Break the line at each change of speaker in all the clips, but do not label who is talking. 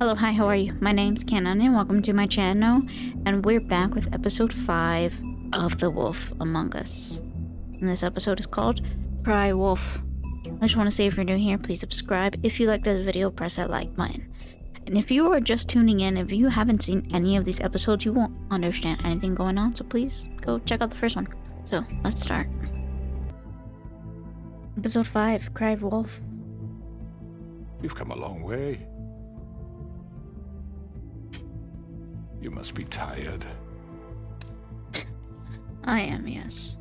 Hello, hi, how are you? My name's Canon and welcome to my channel, and we're back with episode 5 of The Wolf Among Us. And this episode is called Cry Wolf. I just want to say, if you're new here, please subscribe. If you like this video, press that like button. And if you are just tuning in, if you haven't seen any of these episodes, you won't understand anything going on, so please go check out the first one. So, let's start. Episode 5, Cry Wolf.
You've come a long way. You must be tired.
I am, yes.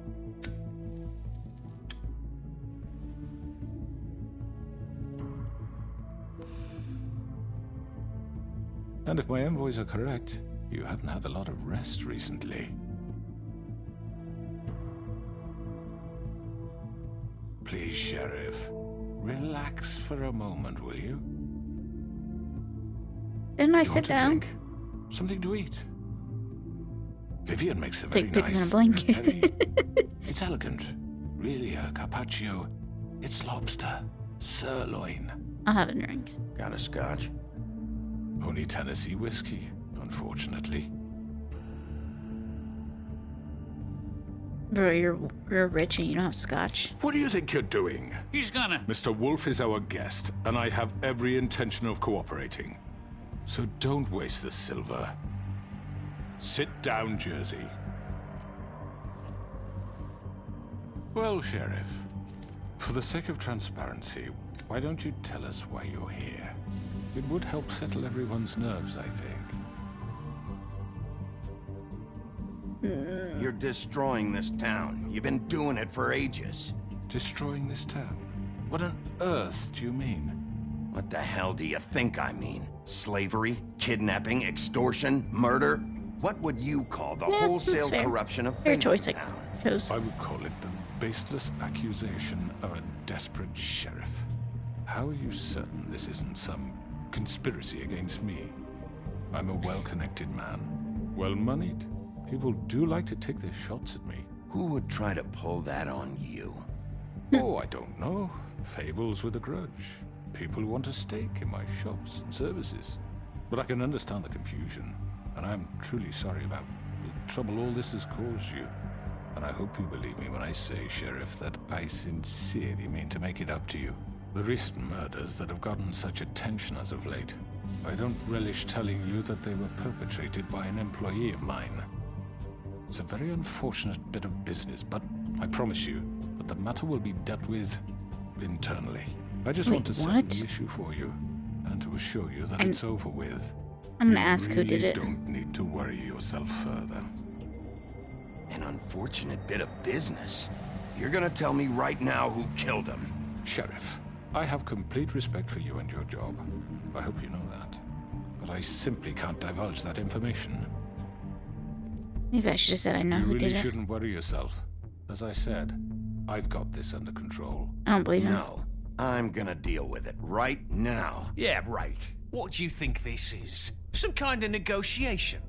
And if my envoys are correct, you haven't had a lot of rest recently. Please, Sheriff, relax for a moment, will you?
Didn't I
You
sit
want a
down?
drink? Something to eat? Vivian makes a very
Take pics in a
nice
blanket.
very- It's elegant. Really a carpaccio. It's lobster. Sirloin.
I'll have a drink.
Got a scotch?
Only Tennessee whiskey, unfortunately.
Bro, you're rich and you don't have scotch.
What do you think you're doing?
He's gonna.
Mr. Wolf is our guest, and I have every intention of cooperating. So don't waste the silver. Sit down, Jersey. Well, Sheriff, for the sake of transparency, why don't you tell us why you're here? It would help settle everyone's nerves, I think.
You're destroying this town. You've been doing it for ages.
Destroying this town? What on earth do you mean?
What the hell do you think I mean? Slavery, kidnapping, extortion, murder? What would you call the
Yeah, that's
wholesale
fair.
corruption of
Fair choice, I
Town?
chose.
I would call it the baseless accusation of a desperate sheriff. How are you certain this isn't some conspiracy against me? I'm a well-connected man, well-moneyed. People do like to take their shots at me.
Who would try to pull that on you?
Oh, I don't know. Fables with a grudge. People who want a stake in my shops and services. But I can understand the confusion, and I'm truly sorry about the trouble all this has caused you. And I hope you believe me when I say, Sheriff, that I sincerely mean to make it up to you. The recent murders that have gotten such attention as of late, I don't relish telling you that they were perpetrated by an employee of mine. It's a very unfortunate bit of business, but I promise you that the matter will be dealt with internally. I just
Wait,
want to settle
what?
the issue for you and to assure you that
I'm-
it's over with.
I'm gonna
You
ask who
really
did it.
don't need to worry yourself further.
An unfortunate bit of business. You're gonna tell me right now who killed him.
Sheriff, I have complete respect for you and your job. I hope you know that. But I simply can't divulge that information.
Maybe I should have said I know
You
who
really
did it.
shouldn't worry yourself. As I said, I've got this under control.
I don't believe him.
No, I'm gonna deal with it right now.
Yeah, right. What do you think this is? Some kind of negotiation?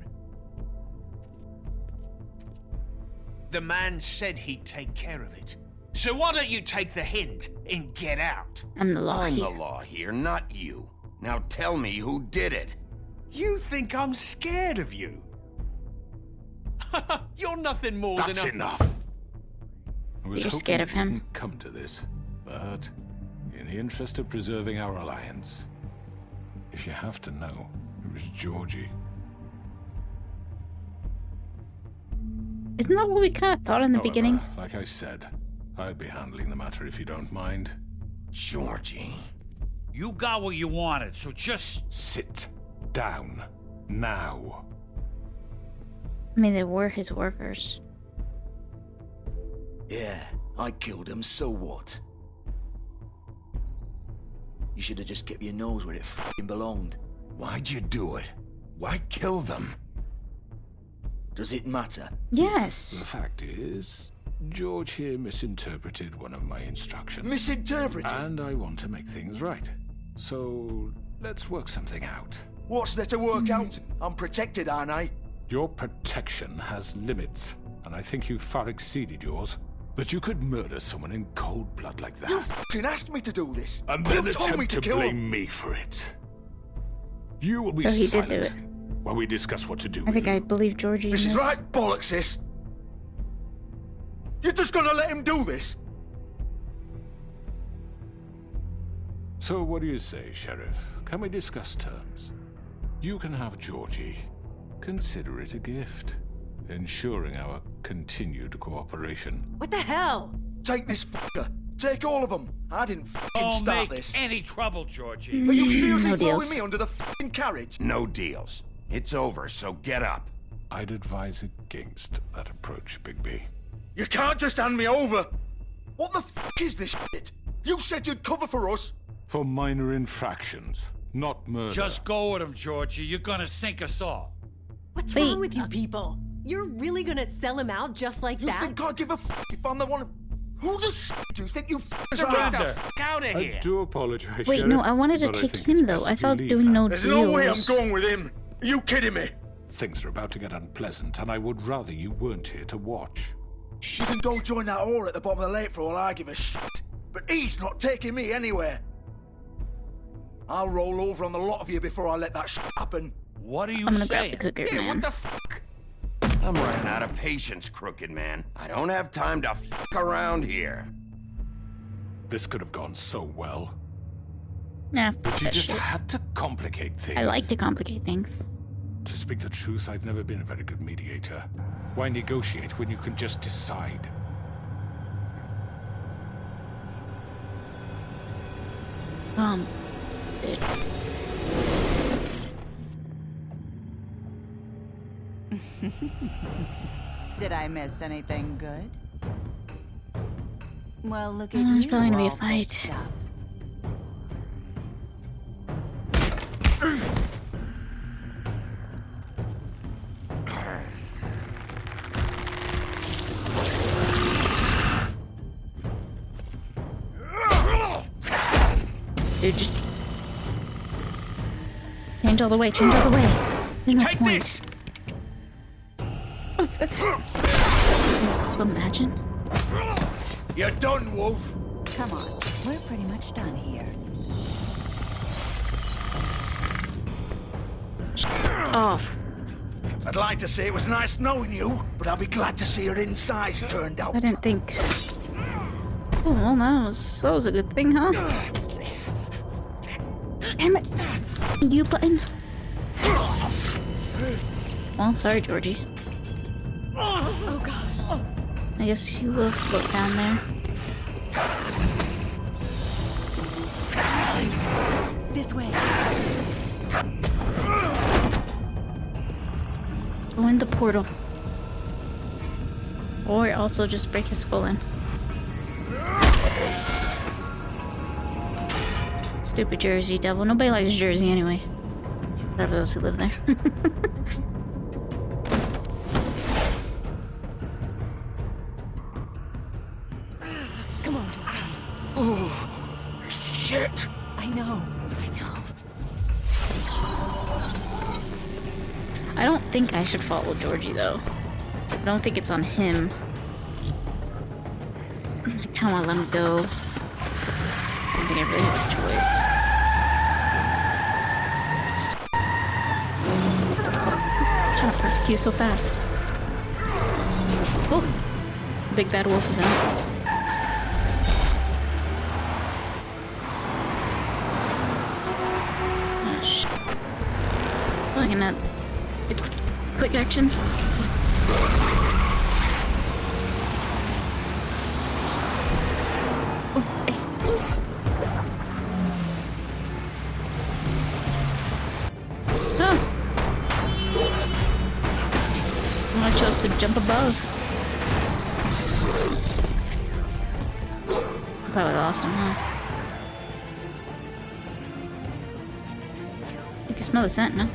The man said he'd take care of it. So why don't you take the hint and get out?
I'm the law
I'm the
here.
law here, not you. Now tell me who did it.
You think I'm scared of you? You're nothing more
That's
than a...
enough! I was
You're
hoping
scared of
it
him?
wouldn't come to this, but in the interest of preserving our alliance, if you have to know, it was Georgie.
Isn't that what we kind of thought in the
However,
beginning?
like I said, I'd be handling the matter if you don't mind.
Georgie.
You got what you wanted, so just...
Sit down now.
I mean, they were his workers.
Yeah, I killed him, so what? You should have just kept your nose where it f***ing belonged.
Why'd you do it? Why kill them?
Does it matter?
The
Yes.
fact is, George here misinterpreted one of my instructions.
Misinterpreted?
And I want to make things right. So, let's work something out.
What's there to work out? I'm protected, aren't I?
Your protection has limits, and I think you've far exceeded yours. That you could murder someone in cold blood like that.
You f***ing asked me to do this.
And then
you told me
attempt
to
to
kill
blame
him.
me for it. You will be
So he
silent
did do it.
while we discuss what to do
I
with
think I
him.
believe Georgie in
This
this.
is right bollocks, sis. You're just gonna let him do this?
So what do you say, Sheriff? Can we discuss terms? You can have Georgie. Consider it a gift, ensuring our continued cooperation.
What the hell?
Take this fucker. Take all of them. I didn't fucking
Don't
start
make
this.
any trouble, Georgie.
Are you seriously
No
throwing
deals.
me under the fucking carriage?
No deals. It's over, so get up.
I'd advise against that approach, Bigby.
You can't just hand me over. What the fuck is this shit? You said you'd cover for us.
For minor infractions, not murder.
Just go with him, Georgie. You're gonna sink us all.
What's
Wait,
wrong with you people? You're really gonna sell him out just like
You
that?
think I give a fuck if I'm the one? Who the shit do you think you fuckers
So get the
are?
f*** out of
I
here.
do apologize,
Wait,
Sheriff,
no, I wanted to
but
take
think
him,
it's
though.
best
I
you
thought
leave
doing
now.
no
There's no way I'm
deals.
going with him. Are you kidding me?
Things are about to get unpleasant, and I would rather you weren't here to watch.
You can go join that whore at the bottom of the lake for all I give a shit. But he's not taking me anywhere. I'll roll over on the lot of you before I let that shit happen.
What are you
I'm gonna grab
saying?
the cooker,
Yeah,
man.
what the fuck?
I'm running out of patience, crooked man. I don't have time to fuck around here.
This could have gone so well,
Nah,
but you
that
just
shit.
had to complicate things.
I like to complicate things.
To speak the truth, I've never been a very good mediator. Why negotiate when you can just decide?
It,
Did I miss anything good? Well, look at
Oh,
you.
it's probably gonna be a
all
fight.
fixed up.
dude, just change all the way. Change all the way. There's no
Take
point.
this!
Imagine.
You're done, Wolf.
Come on, we're pretty much done here.
Off.
I'd like to say it was nice knowing you, but I'll be glad to see your insides turned out.
I didn't think. Oh, well, that was a good thing, huh? Damn it! You button. Well, sorry, Georgie.
Oh god.
I guess you will float down there.
This way.
Go in the portal. Or also just break his skull in. Stupid Jersey devil. Nobody likes Jersey anyway. Except for those who live there.
Come on, Georgie.
Shit!
I know.
I don't think I should follow Georgie though. I don't think it's on him. I kinda wanna let him go. I don't think I really have a choice. I'm trying to press Q so fast. Oh! Big bad wolf is out. Oh shit. I'm gonna do quick actions. Oh, hey. Oh. I chose to jump above. Probably lost him, huh? You can smell the scent, no?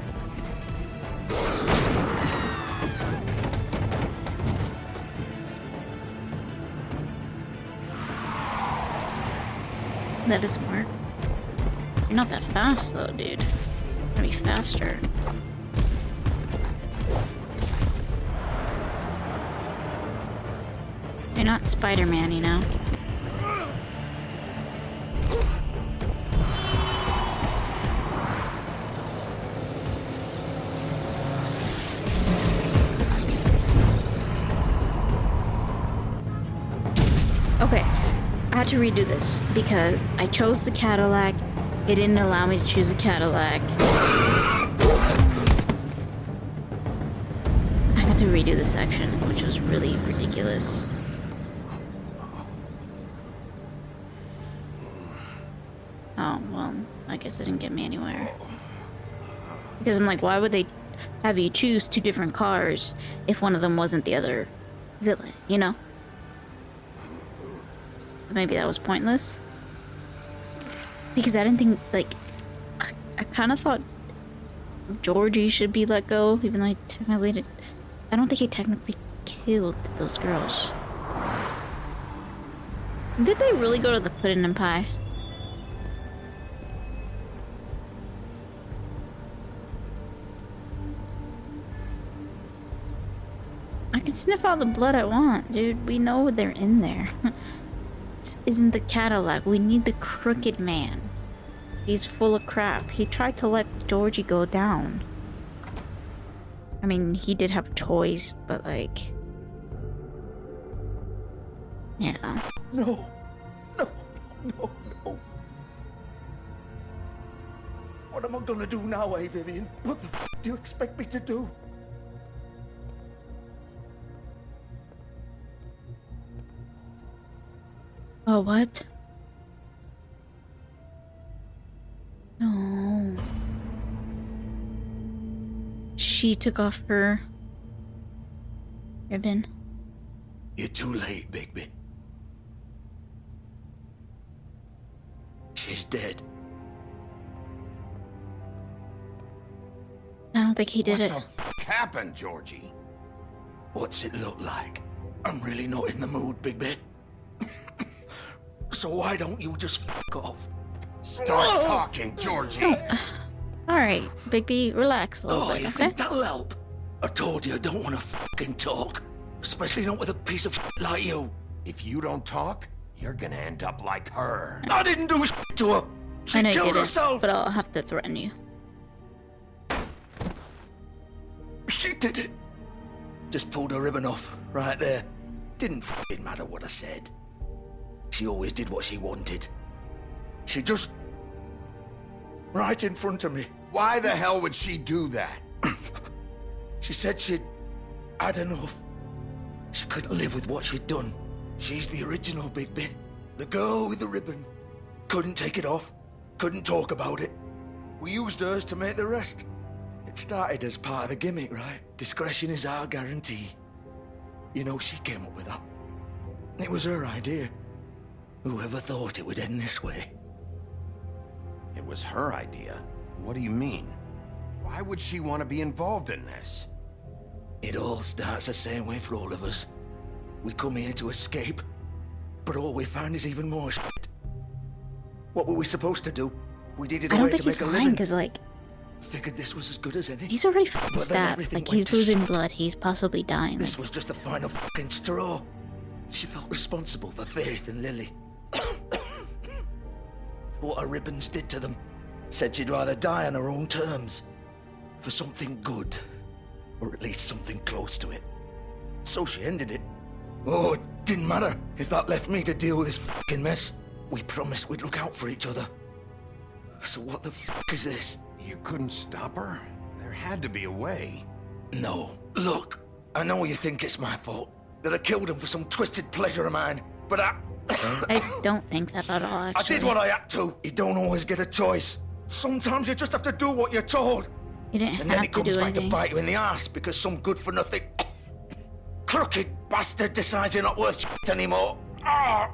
That doesn't work. You're not that fast though, dude. You're gonna be faster. You're not Spider-Man, you know? Okay, I had to redo this because I chose the Cadillac. It didn't allow me to choose a Cadillac. I had to redo the section, which was really ridiculous. Oh, well, I guess it didn't get me anywhere. Because I'm like, why would they have you choose two different cars if one of them wasn't the other villain, you know? Maybe that was pointless. Because I didn't think, like, I kind of thought Georgie should be let go, even though he technically did. I don't think he technically killed those girls. Did they really go to the pudding and pie? I can sniff all the blood I want, dude. We know they're in there. This isn't the Cadillac. We need the crooked man. He's full of crap. He tried to let Georgie go down. I mean, he did have toys, but like... yeah.
No. What am I gonna do now, Vivian? What the f do you expect me to do?
Oh, what? No. She took off her ribbon.
You're too late, Bigby. She's dead.
I don't think he did it.
What the f happened, Georgie?
What's it look like? I'm really not in the mood, Bigby. So why don't you just f off?
Start talking, Georgie.
Alright, Bigby, relax a little
Oh,
bit,
you
okay?
think that'll help? I told you I don't want to fucking talk. Especially not with a piece of shit like you.
If you don't talk, you're gonna end up like her.
I didn't do shit to her. She
I know you
killed
did it,
herself.
but I'll have to threaten you.
She did it. Just pulled her ribbon off, right there. Didn't fucking matter what I said. She always did what she wanted. She just... right in front of me.
Why the hell would she do that?
She said she'd had enough. She couldn't live with what she'd done. She's the original Bigby. The girl with the ribbon. Couldn't take it off. Couldn't talk about it. We used hers to make the rest. It started as part of the gimmick, right? Discretion is our guarantee. You know, she came up with that. It was her idea. Whoever thought it would end this way?
It was her idea. What do you mean? Why would she want to be involved in this?
It all starts the same way for all of us. We come here to escape, but all we find is even more shit. What were we supposed to do? We needed
I
a
don't
way
think
to
he's
make a
lying,
living.
because, like,
Figured this was as good as any.
he's already fucking
But then
stabbed.
everything
Like,
went
he's
to
losing
shit.
blood. He's possibly dying.
This was just the final fucking straw. She felt responsible for Faith and Lily. What her ribbons did to them. Said she'd rather die on her own terms. For something good. Or at least something close to it. So she ended it. Oh, it didn't matter if that left me to deal with this fucking mess. We promised we'd look out for each other. So what the fuck is this?
You couldn't stop her? There had to be a way.
No. Look, I know you think it's my fault. That I killed him for some twisted pleasure of mine. But
I don't think that at all,
I
actually.
did what I had to. You don't always get a choice. Sometimes you just have to do what you're told.
You didn't
And then
have
it
to
comes
do
back
anything.
to bite you in the ass because some good-for-nothing crooked bastard decides you're not worth shit anymore. Ah!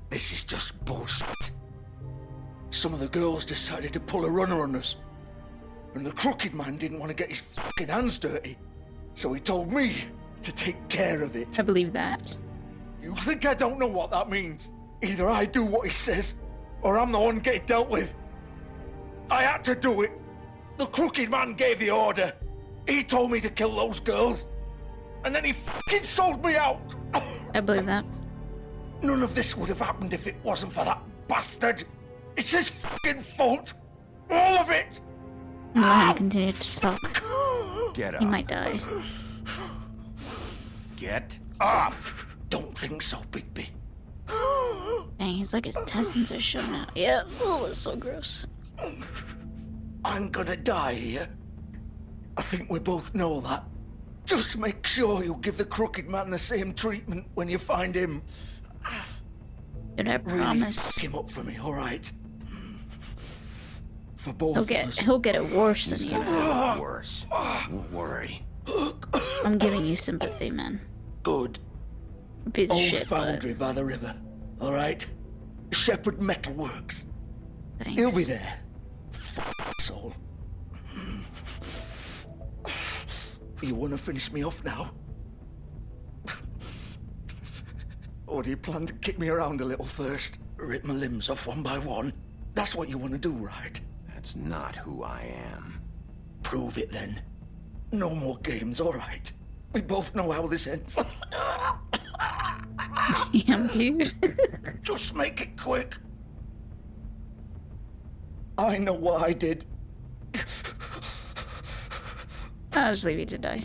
This is just bullshit. Some of the girls decided to pull a runner on us. And the crooked man didn't want to get his fucking hands dirty. So he told me to take care of it.
I believe that.
You think I don't know what that means? Either I do what he says, or I'm the one getting dealt with. I had to do it. The crooked man gave the order. He told me to kill those girls. And then he fucking sold me out.
I believe that.
None of this would have happened if it wasn't for that bastard. It's his fucking fault. All of it.
And let him continue to talk.
Get up.
He might die.
Get up!
don't think so, Bigby.
Dang, he's like his intestines are showing out. Yeah, oh, that's so gross.
I'm gonna die here. I think we both know that. Just make sure you give the crooked man the same treatment when you find him.
Dude, I
Really
promise.
fuck him up for me, alright? For both of us.
He'll get it worse than
It's
you.
gonna get worse. Don't worry.
I'm giving you sympathy, man.
Good.
Piece of
Old
shit, but
foundry by the river, alright? Shepherd Metalworks.
thanks.
He'll be there. Soul. You wanna finish me off now? Or do you plan to kick me around a little first? Rip my limbs off one by one? That's what you wanna do, right?
That's not who I am.
Prove it then. No more games, alright? We both know how this ends.
Damn, dude.
Just make it quick. I know what I did.
I'll just leave you to die.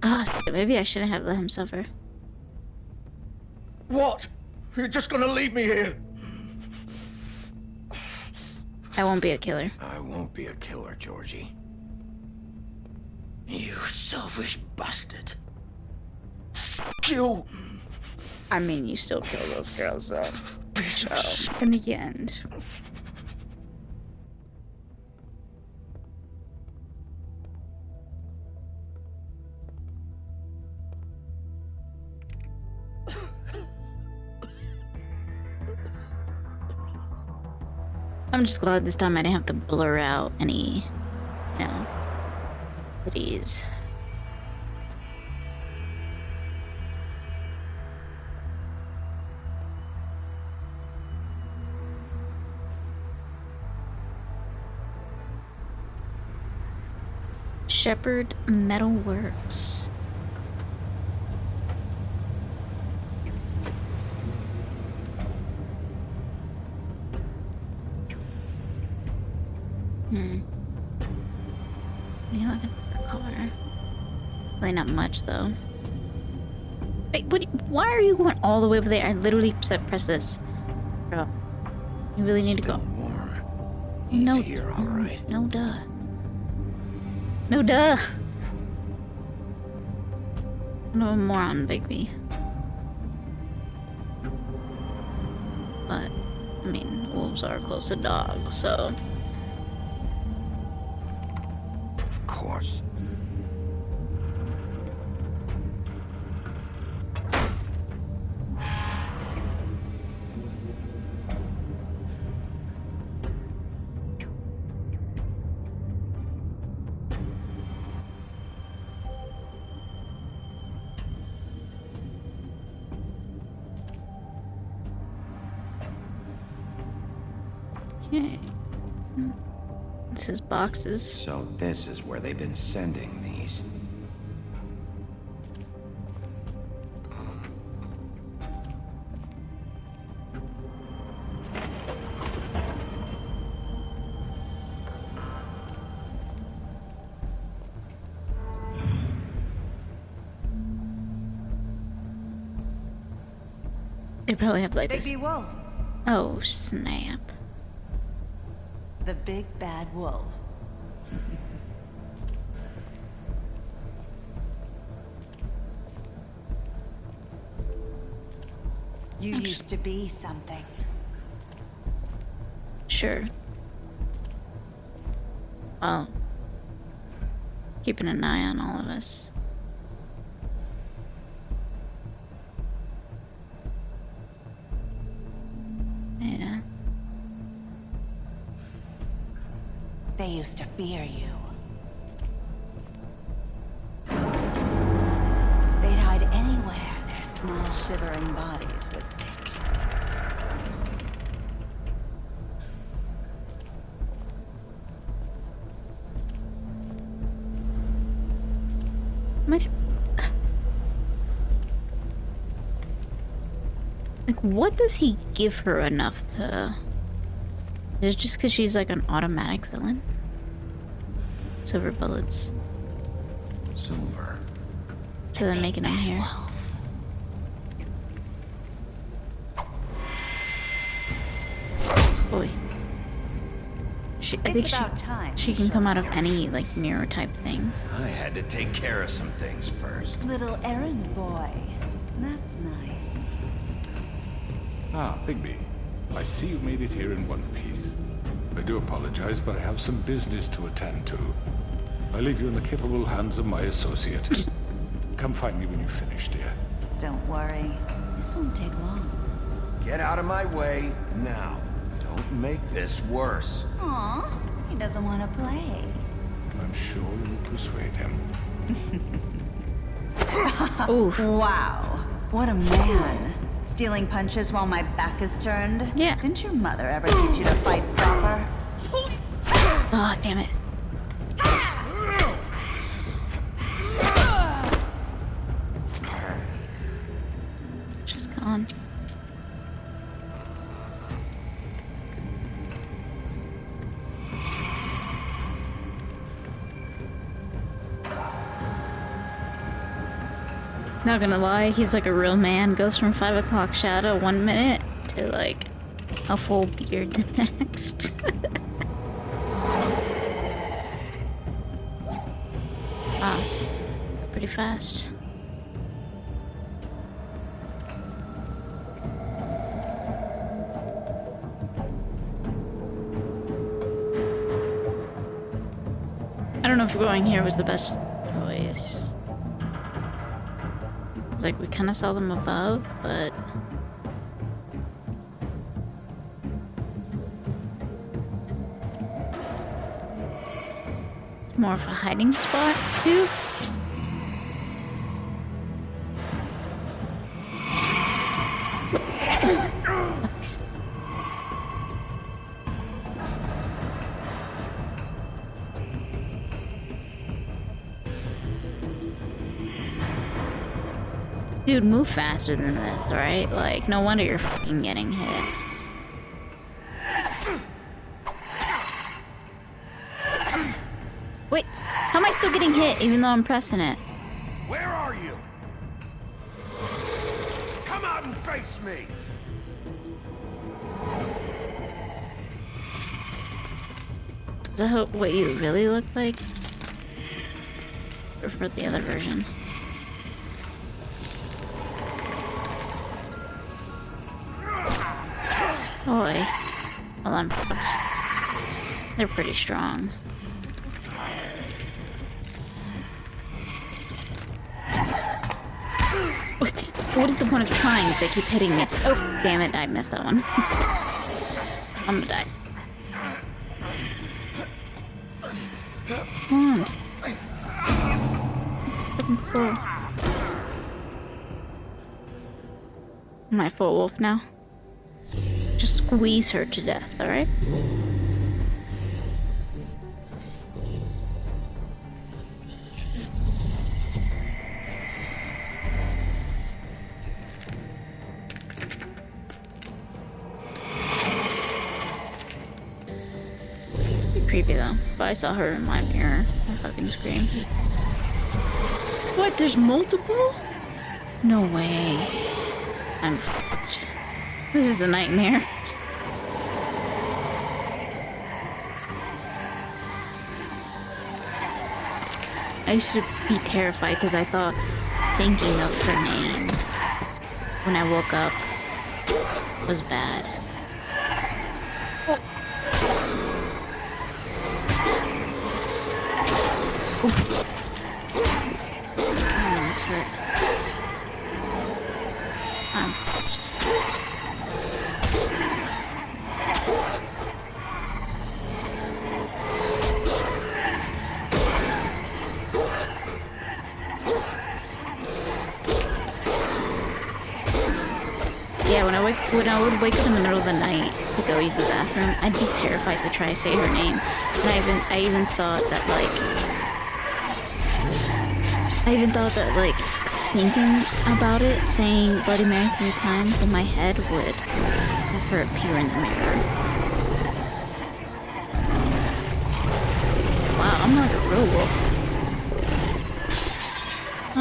Oh, shit, maybe I shouldn't have let him suffer.
What? You're just gonna leave me here?
I won't be a killer.
I won't be a killer, Georgie.
You selfish bastard. Fuck you.
I mean, you still kill those girls, though.
Piece of
So, in the end. I'm just glad this time I didn't have to blur out any, you know, goodies. Shepherd Metalworks. What are you looking for color? Really not much though. Wait, why are you going all the way over there? I literally said press this. Bro, you really need to
Still
go.
warm. He's
No,
here, all right.
no duh. No duh. No moron, Bigby. But, I mean, wolves are close to dogs, so.
Of course.
Okay. This is boxes.
So this is where they've been sending these.
They probably have like this.
Bigby Wolf.
Oh, snap.
The big bad wolf. You used to be something.
Sure. Well, keeping an eye on all of us. Yeah.
They used to fear you. They'd hide anywhere their small shivering bodies would fit.
Like, what does he give her enough to... Is it just because she's like an automatic villain? Silver bullets.
Silver.
to them making him here. Boy. I think
about time
she can come out of any, like, mirror type things.
I had to take care of some things first.
Little errand boy. That's nice.
Ah, Bigby. I see you made it here in one piece. I do apologize, but I have some business to attend to. I leave you in the capable hands of my associate. Come find me when you finish, dear.
Don't worry. This won't take long.
Get out of my way now. Don't make this worse.
Aw, he doesn't want to play.
I'm sure you'll persuade him.
Oof.
Wow. What a man. Stealing punches while my back is turned?
Yeah.
Didn't your mother ever teach you to fight proper?
Oh, damn it. She's gone. Not gonna lie, he's like a real man. Goes from 5 o'clock shadow 1 minute to like a full beard the next. Wow, pretty fast. I don't know if going here was the best choice. It's like we kind of saw them above, but more of a hiding spot too. Dude, move faster than this, right? Like, no wonder you're fucking getting hit. Wait, how am I still getting hit even though I'm pressing it?
Where are you? Come out and face me!
Is that what you really look like? Or for the other version? Boy. Well, I'm... They're pretty strong. What is the point of trying if they keep hitting me? Oh, damn it, I missed that one. I'm gonna die. Come on. Freaking slow. Am I full wolf now? Just squeeze her to death, alright? Pretty creepy though. If I saw her in my mirror, I'd fucking scream. What? There's multiple? No way. I'm fucked. This is a nightmare. I used to be terrified because I thought thinking of her name when I woke up was bad. Oh, this hurt. I'm fucked. Yeah, when I would wake up in the middle of the night to go use the bathroom, I'd be terrified to try to say her name. And I even thought that like thinking about it, saying Bloody Mary 3 times in my head would have her appear in the mirror. Wow, I'm like a real wolf.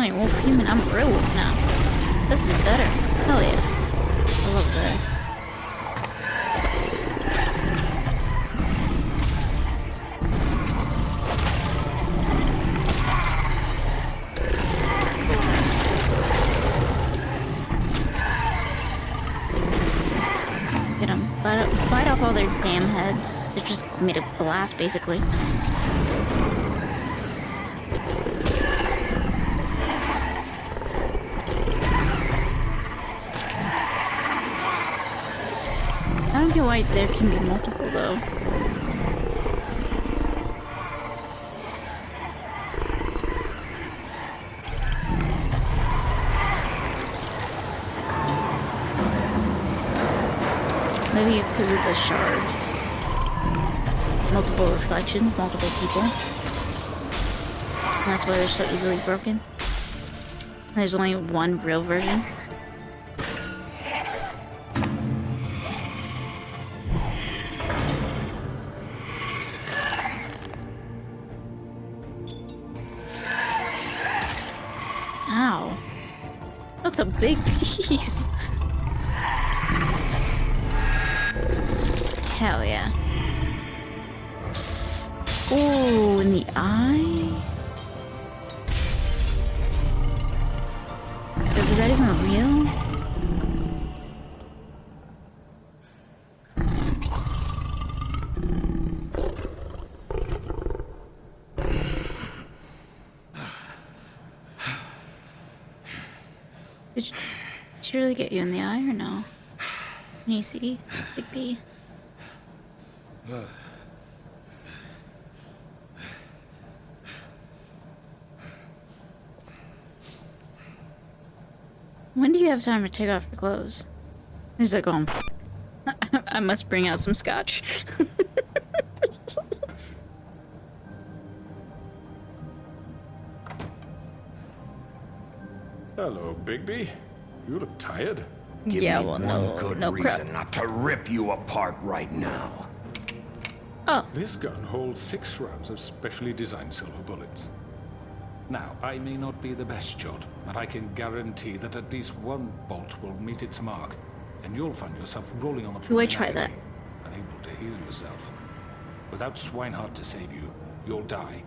Tiny wolf human, I'm a real wolf now. This is better. Hell yeah. I love this. Get them. Bite off all their damn heads. They're just made of glass, basically. I don't get why there can be multiple, though. Maybe because of the shards. Multiple reflections, multiple people. And that's why they're so easily broken. There's only one real version. Ow. That's a big piece. Hell yeah. Ooh, in the eye? Was that even real? Did she really get you in the eye or no? Can you see, Bigby? When do you have time to take off your clothes? He's like, oh, I must bring out some scotch.
Hello, Bigby. You look tired.
Give
Yeah,
me
well,
one good
no crap.
reason not to rip you apart right now.
Oh,
This gun holds 6 rounds of specially designed silver bullets. Now, I may not be the best shot, but I can guarantee that at least one bolt will meet its mark, and you'll find yourself rolling on the floor.
I
in
try
agony,
that?
unable to heal yourself. Without Swinehart to save you, you'll die.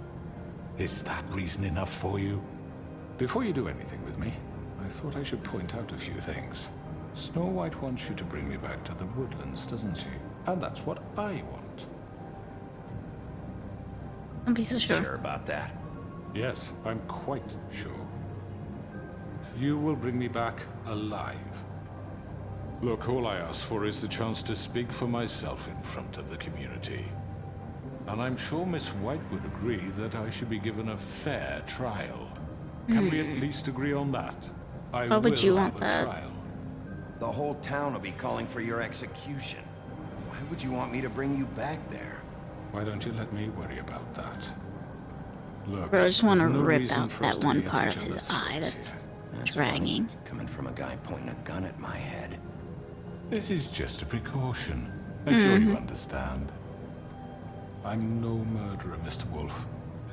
Is that reason enough for you? Before you do anything with me, I thought I should point out a few things. Snow White wants you to bring me back to the woodlands, doesn't she? And that's what I want.
don't be so sure.
Sure about that?
Yes, I'm quite sure. You will bring me back alive. Look, all I ask for is the chance to speak for myself in front of the community. And I'm sure Miss White would agree that I should be given a fair trial. Can we at least agree on that? I
Why would
will
you
have
want
a
that?
trial.
The whole town will be calling for your execution. Why would you want me to bring you back there?
Why don't you let me worry about that? Look,
Bro, I just want to
there's no
rip
reason
out
for us
that
to
one
be at
part
each
of his
other's
eye
throats
that's
That's
dragging.
funny, coming from a guy pointing a gun at my head.
This is just a precaution. I'm sure you understand. I'm no murderer, Mr. Wolf.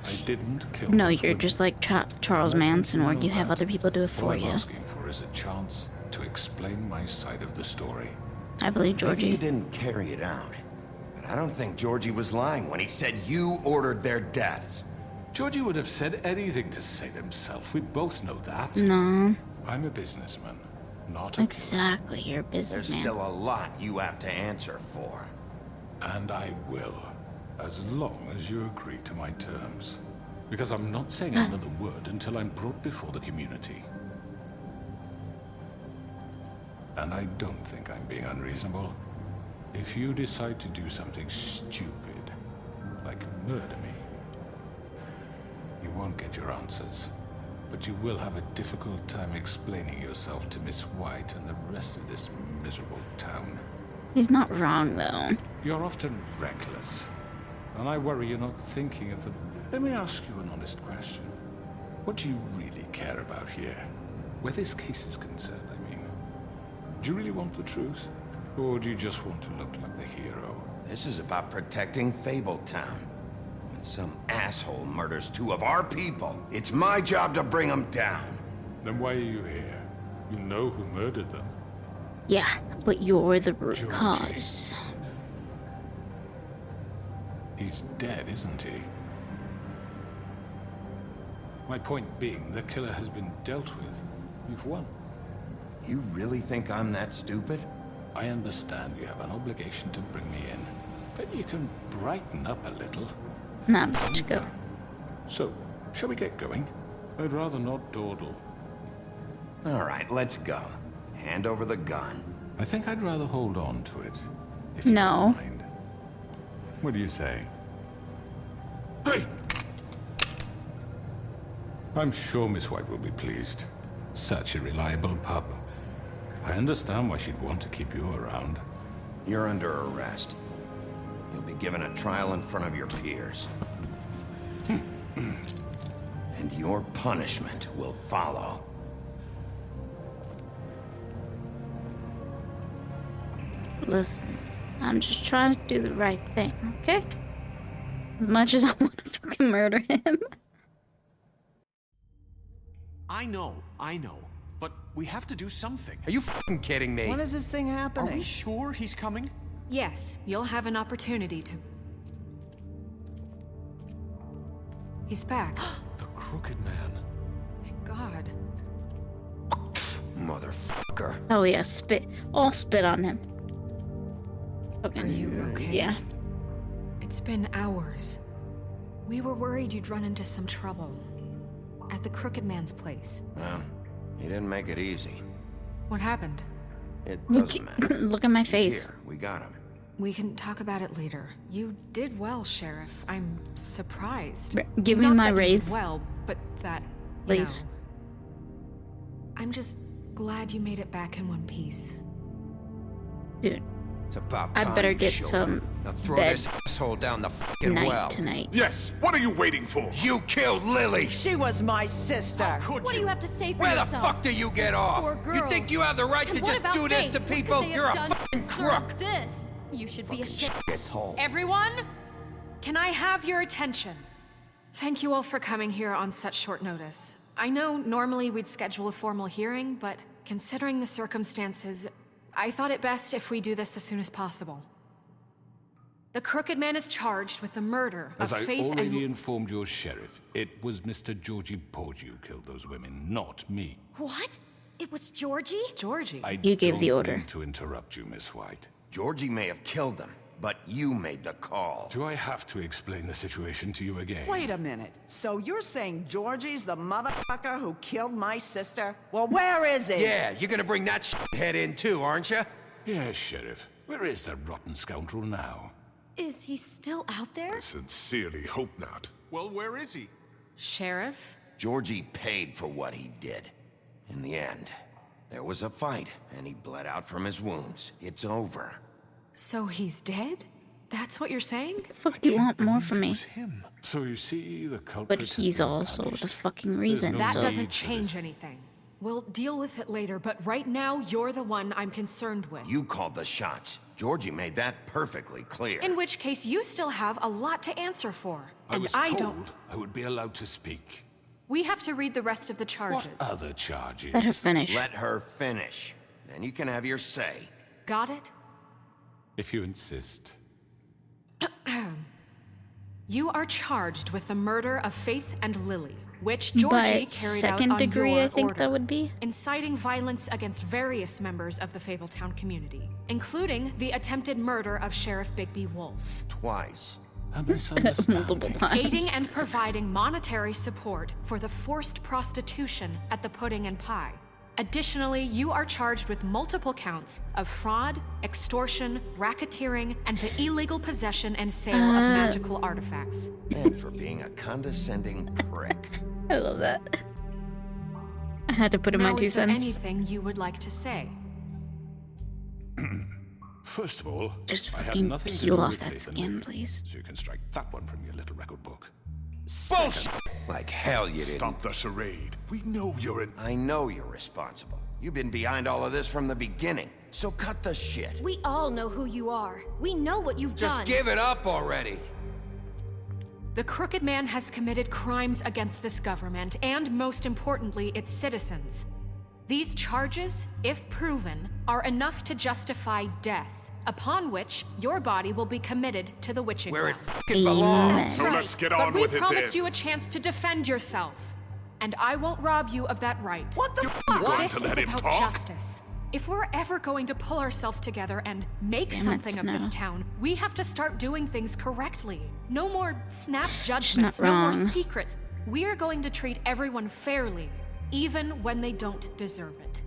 I didn't kill
No,
those
you're
women.
just like Charles
And I think
Manson, where
know
you have
that.
other people do it for
All I'm
you.
asking for is a chance to explain my side of the story.
I believe
Maybe you
Georgie.
didn't carry it out. But I don't think Georgie was lying when he said you ordered their deaths.
Georgie would have said anything to save himself. We both know that.
No,
I'm a businessman, not a
exactly. You're a
There's
businessman.
still a lot you have to answer for.
And I will, as long as you agree to my terms. Because I'm not saying another word until I'm brought before the community. And I don't think I'm being unreasonable. If you decide to do something stupid, like murder me, you won't get your answers. But you will have a difficult time explaining yourself to Miss White and the rest of this miserable town.
He's not wrong, though.
You're often reckless, and I worry you're not thinking of the... Let me ask you an honest question. What do you really care about here? Where this case is concerned, I mean. Do you really want the truth? Or do you just want to look like the hero?
This is about protecting Fabletown. Some asshole murders two of our people. It's my job to bring them down.
Then why are you here? You know who murdered them.
Yeah, but you're the root
Georgie.
cause.
He's dead, isn't he? My point being, the killer has been dealt with. You've won.
You really think I'm that stupid?
I understand you have an obligation to bring me in, but you can brighten up a little.
Not much go.
So, shall we get going? I'd rather not dawdle.
All right, let's go. Hand over the gun.
I think I'd rather hold on to it. If
No.
You don't mind. What do you say? Hey! I'm sure Miss White will be pleased. Such a reliable pup. I understand why she'd want to keep you around.
You're under arrest. You'll be given a trial in front of your peers. And your punishment will follow.
Listen, I'm just trying to do the right thing, okay? As much as I want to fucking murder him.
I know. But we have to do something.
Are you f***ing kidding me?
When is this thing
Are
happening?
we sure he's coming?
Yes, you'll have an opportunity to... He's back.
The Crooked Man.
Thank God.
Motherfucker.
Oh yeah, spit. All spit on him. Fucking,
Are you okay?
Yeah.
It's been hours. We were worried you'd run into some trouble. At the Crooked Man's place.
Well, he didn't make it easy.
What happened?
It doesn't matter.
Look at my
He's
face.
here. We got him.
We can talk about it later. You did well, Sheriff. I'm surprised.
Give me
Not
my
that you did
raise.
well, but that, you
Please.
know. I'm just glad you made it back in one piece.
Dude,
It's about
I
time
better
you
get
showed
some
up. Now throw
bed
this asshole down the f***ing
night
well.
tonight.
Yes, what are you waiting for?
You killed Lily!
She was my sister.
Could
What do
you?
you have to say for
Where the
yourself?
fuck do you get off?
Poor
You
girls.
think you have the right
And
to
what
just
about
do this
Faith?
to
What could
people?
they have
You're a
done
fucking
to deserve
crook.
This. You should be ashamed.
Asshole.
Everyone, can I have your attention? Thank you all for coming here on such short notice. I know normally we'd schedule a formal hearing, but considering the circumstances, I thought it best if we do this as soon as possible. The Crooked Man is charged with the murder
As
of
I
Faith
already
and...
informed your sheriff, it was Mr. Georgie Porgy who killed those women, not me.
What? It was Georgie?
Georgie.
I
You gave the
don't
order.
mean to interrupt you, Miss White.
Georgie may have killed them, but you made the call.
Do I have to explain the situation to you again?
Wait a minute. So you're saying Georgie's the motherfucker who killed my sister? Well, where is he?
Yeah, you're gonna bring that head in too, aren't you?
Yes, Sheriff. Where is that rotten scoundrel now?
Is he still out there?
Sincerely hope not.
Well, where is he?
Sheriff?
Georgie paid for what he did. In the end, there was a fight, and he bled out from his wounds. It's over.
So he's dead? That's what you're saying?
The fuck do you want more from me?
Him. So you see, the culprit
But
has
he's
been
also
punished.
the fucking reason,
no
That
so...
need
doesn't
for
change
this.
anything. We'll deal with it later, but right now, you're the one I'm concerned with.
You called the shots. Georgie made that perfectly clear.
In which case, you still have a lot to answer for.
I
And
was
I
told
don't...
I would be allowed to speak.
We have to read the rest of the
What
charges.
other charges?
Let her finish.
Let her finish. Then you can have your say.
Got it?
If you insist.
You are charged with the murder of Faith and Lily, which Georgie
But
carried
second
out on
degree,
your
I think
order,
that would be.
inciting violence against various members of the Fabletown community, including the attempted murder of Sheriff Bigby Wolf.
Twice.
A misunderstanding.
Multiple times.
Aiding and providing monetary support for the forced prostitution at the Pudding and Pie. Additionally, you are charged with multiple counts of fraud, extortion, racketeering, and the illegal possession and sale of magical artifacts.
And for being a condescending prick.
I love that. I had to put in my
Now,
2
is there
cents.
anything you would like to say?
First of all,
Just
I had
fucking
nothing to
peel
do
off
with
that
Faith and
skin,
Lily,
please.
So you can strike that one from your little record book.
Bullshit! Like hell you didn't.
Stop the charade. We know you're an...
I know you're responsible. You've been behind all of this from the beginning. So cut the shit.
We all know who you are. We know what you've
Just
done.
give it up already.
The Crooked Man has committed crimes against this government and, most importantly, its citizens. These charges, if proven, are enough to justify death, upon which your body will be committed to the witching
Where it
well.
fucking belongs.
So let's get on
but
with
we
it
promised
then.
you a chance to defend yourself, and I won't rob you of that right.
What the
going
This
to
is
let him
about
talk?
justice. If we're ever going to pull ourselves together and make
Damn it,
something of this
Snow.
town, we have to start doing things correctly. No more snap
not
judgments, no more
wrong.
secrets. We are going to treat everyone fairly, even when they don't deserve it.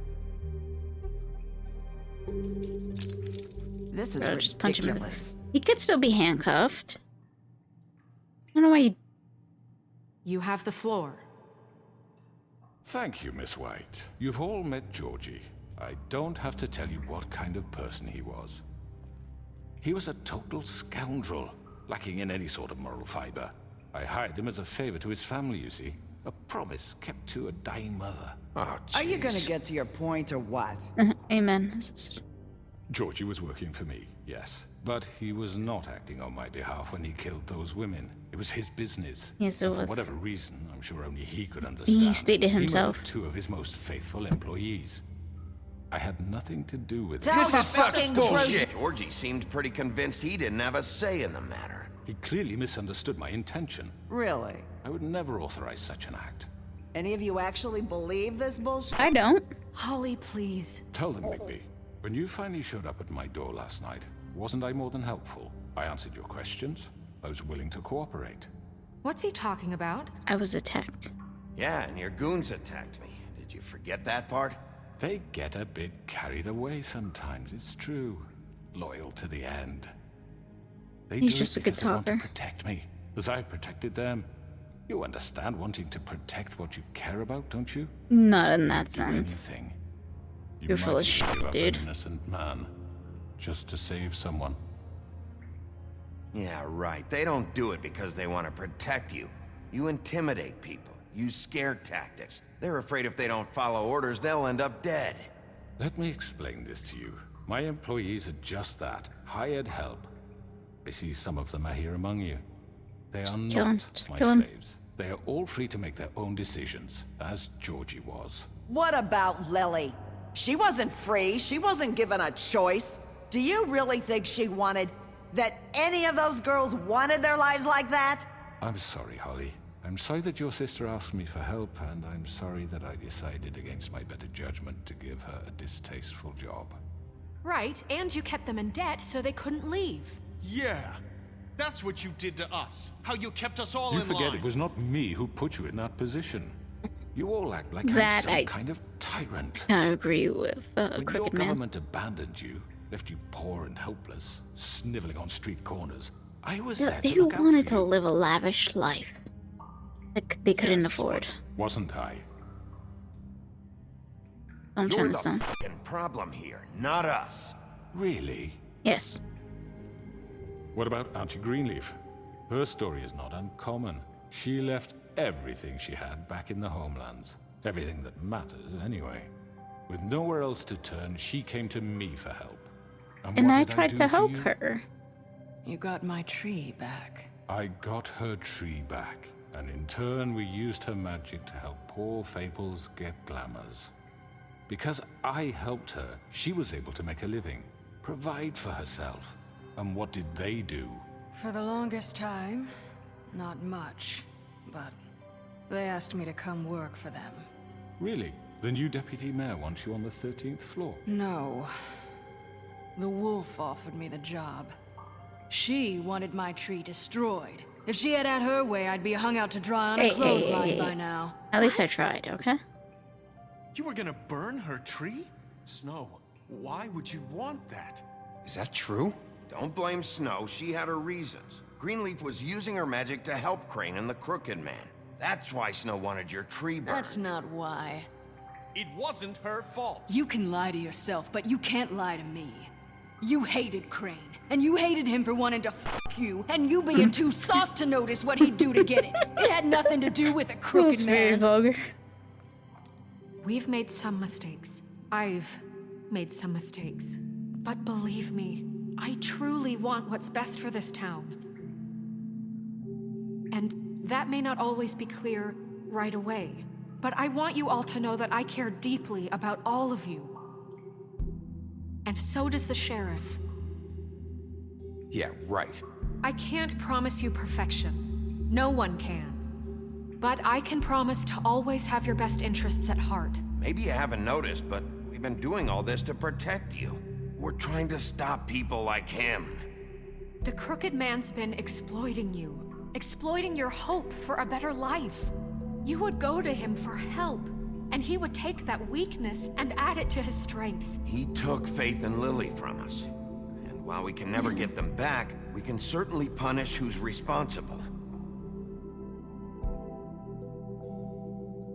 This is
Bro, just punch him in the
ridiculous.
He could still be handcuffed. I don't know why you...
You have the floor.
Thank you, Miss White. You've all met Georgie. I don't have to tell you what kind of person he was. He was a total scoundrel, lacking in any sort of moral fiber. I hired him as a favor to his family, you see. A promise kept to a dying mother.
Oh,
Are you gonna
jeez.
get to your point or what?
Amen.
Georgie was working for me, yes. But he was not acting on my behalf when he killed those women. It was his business.
Yes, it
And for
was.
whatever reason, I'm sure only he could understand.
stated
He
himself.
murdered 2 of his most faithful employees. I had nothing to do with
Tell
it.
the
This is such
fucking
bullshit.
truth.
Georgie seemed pretty convinced he didn't have a say in the matter.
He clearly misunderstood my intention.
Really?
I would never authorize such an act.
Any of you actually believe this bullshit?
I don't.
Holly, please.
Tell them, Bigby. When you finally showed up at my door last night, wasn't I more than helpful? I answered your questions. I was willing to cooperate.
What's he talking about?
I was attacked.
Yeah, and your goons attacked me. Did you forget that part?
They get a bit carried away sometimes, it's true. Loyal to the end. They
He's
do
just
it
a good
because they want to
talker.
protect me, as I protected them. You understand wanting to protect what you care about, don't you?
Not in that
Do
sense.
anything. You
You're full
might
of
even
shit,
give up
dude.
an innocent man, just to save someone.
Yeah, right. They don't do it because they want to protect you. You intimidate people, use scare tactics. They're afraid if they don't follow orders, they'll end up dead.
Let me explain this to you. My employees are just that, hired help. I see some of them are here among you. They are
kill him.
not
Just
my
kill him.
slaves. They are all free to make their own decisions, as Georgie was.
What about Lily? She wasn't free. She wasn't given a choice. Do you really think she wanted... that any of those girls wanted their lives like that?
I'm sorry, Holly. I'm sorry that your sister asked me for help, and I'm sorry that I decided against my better judgment to give her a distasteful job.
Right, and you kept them in debt so they couldn't leave.
Yeah. That's what you did to us. How you kept us all
You
in
forget
line.
it was not me who put you in that position. You all act like I'm
That
some
I-
kind of tyrant.
I agree with
When your
Crooked Man.
government abandoned you, left you poor and helpless, sniveling on street corners, I was there
They
to look out
wanted
for
to
you.
live a lavish life that they couldn't
Yes,
afford.
but wasn't I?
I'm
You're
trying
the
to sound.
fucking problem here, not us.
Really?
Yes.
What about Auntie Greenleaf? Her story is not uncommon. She left everything she had back in the homelands. Everything that matters, anyway. With nowhere else to turn, she came to me for help.
And
what
I
did
tried
do
to
for
help
you?
her.
You got my tree back.
I got her tree back, and in turn we used her magic to help poor Fables get glamours. Because I helped her, she was able to make a living, provide for herself. And what did they do?
For the longest time, not much. But they asked me to come work for them.
Really? The new deputy mayor wants you on the 13th floor?
No. The wolf offered me the job. She wanted my tree destroyed. If she had her way, I'd be hung out to dry on a clothesline by now.
At least I tried, okay?
You were gonna burn her tree? Snow, why would you want that?
Is that true?
Don't blame Snow, she had her reasons. Greenleaf was using her magic to help Crane and the Crooked Man. That's why Snow wanted your tree burned.
That's not why.
It wasn't her fault.
You can lie to yourself, but you can't lie to me. You hated Crane, and you hated him for wanting to f*** you, and you being too soft to notice what he'd do to get it. It had nothing to do with a crooked
very
man.
vulgar.
We've made some mistakes. I've made some mistakes. But believe me, I truly want what's best for this town. And that may not always be clear right away. But I want you all to know that I care deeply about all of you. And so does the sheriff.
Yeah, right.
I can't promise you perfection. No one can. But I can promise to always have your best interests at heart.
Maybe you haven't noticed, but we've been doing all this to protect you. We're trying to stop people like him.
The crooked man's been exploiting you. Exploiting your hope for a better life. You would go to him for help, and he would take that weakness and add it to his strength.
He took Faith and Lily from us. And while we can never get them back, we can certainly punish who's responsible.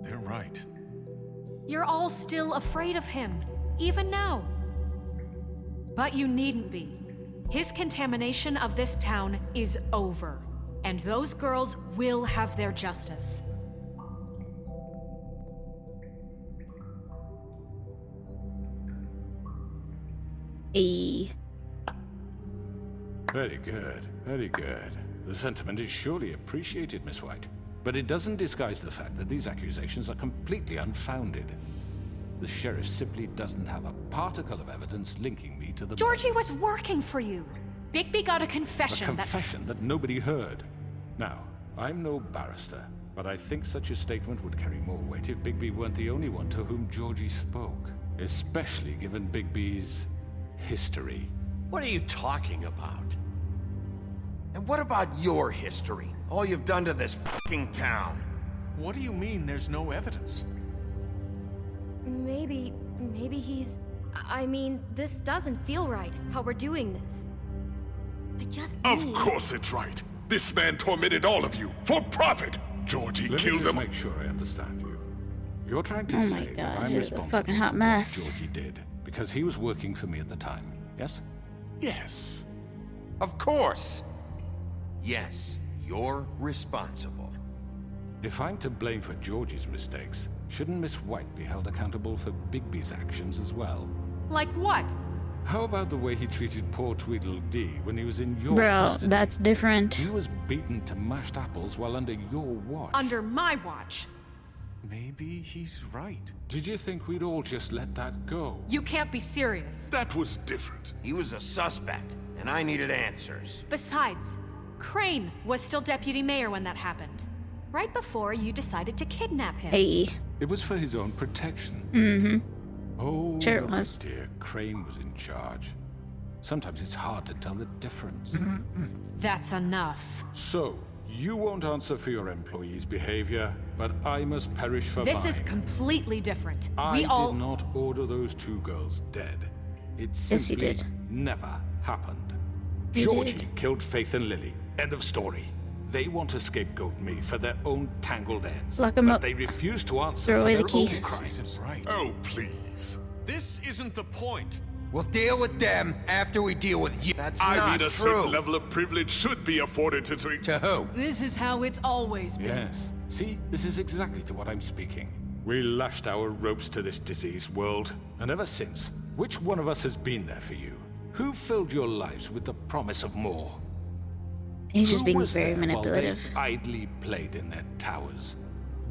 They're right.
You're all still afraid of him, even now. But you needn't be. His contamination of this town is over, and those girls will have their justice.
E.
Very good, very good. The sentiment is surely appreciated, Miss White. But it doesn't disguise the fact that these accusations are completely unfounded. The sheriff simply doesn't have a particle of evidence linking me to the...
Georgie was working for you. Bigby got a confession
A confession that nobody heard. Now, I'm no barrister, but I think such a statement would carry more weight if Bigby weren't the only one to whom Georgie spoke. Especially given Bigby's history.
What are you talking about?
And what about your history? All you've done to this fucking town.
What do you mean there's no evidence?
Maybe he's... I mean, this doesn't feel right, how we're doing this. I just
Of
need...
course it's right. This man tormented all of you for profit. Georgie
Let me
killed
just
them.
make sure I understand you. You're trying to
Oh my
say that
God,
I'm
here's a
responsible
fucking hot
for
mess.
what Georgie did because he was working for me at the time, yes?
Yes.
Of course. Yes, you're responsible.
If I'm to blame for Georgie's mistakes, shouldn't Miss White be held accountable for Bigby's actions as well?
Like what?
How about the way he treated poor Tweedledee when he was in your
Bro,
custody?
that's different.
He was beaten to mashed apples while under your watch.
Under my watch.
Maybe he's right.
Did you think we'd all just let that go?
You can't be serious.
That was different.
He was a suspect, and I needed answers.
Besides, Crane was still deputy mayor when that happened. Right before you decided to kidnap him.
Hey.
It was for his own protection.
Mm-hmm.
Oh,
Sure it
look,
was.
dear, Crane was in charge. Sometimes it's hard to tell the difference.
That's enough.
So, you won't answer for your employees' behavior, but I must perish for
This
mine.
is completely different.
I
We all...
did not order those two girls dead. It
Yes, you
simply
did.
never happened.
You
Georgie
did.
killed Faith and Lily. End of story. They want to scapegoat me for their own tangled ends.
Lock 'em
but
up.
they refuse to answer
Throw
for
away
their
the key.
own
This
crimes.
isn't right.
Oh, please.
This isn't the point.
We'll deal with them after we deal with you.
That's
I
not
mean, a
true.
certain level of privilege should be afforded to...
To who?
This is how it's always been.
Yes. See, this is exactly to what I'm speaking. We lashed our ropes to this diseased world, and ever since, which one of us has been there for you? Who filled your lives with the promise of more?
He's just
Who
being
was
very
there
manipulative.
While they idly played in their towers,